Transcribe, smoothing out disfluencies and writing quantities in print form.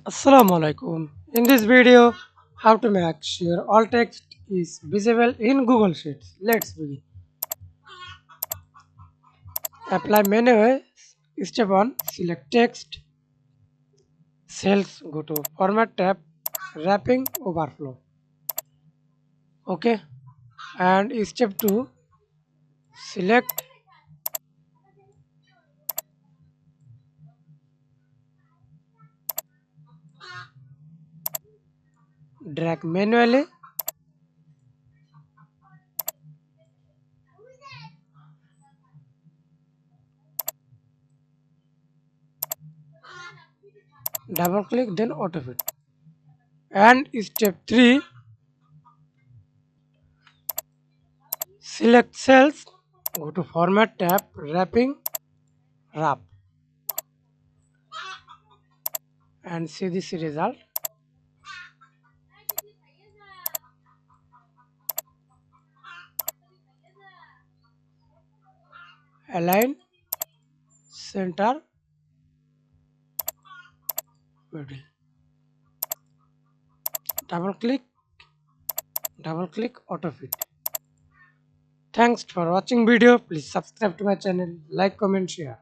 Assalamu Walaikum. In this video, how to make sure all text is visible in Google Sheets. Let's begin. Apply menu. Step 1. Select text. Cells. Go to Format tab. Wrapping Overflow. Okay. And step 2. Select. Drag manually. Double click, then autofit. And step 3. Select cells. Go to Format tab. Wrapping. Wrap. And see this result. Align, center, middle. Double click, auto fit. Thanks for watching video. Please subscribe to my channel, like, comment, share.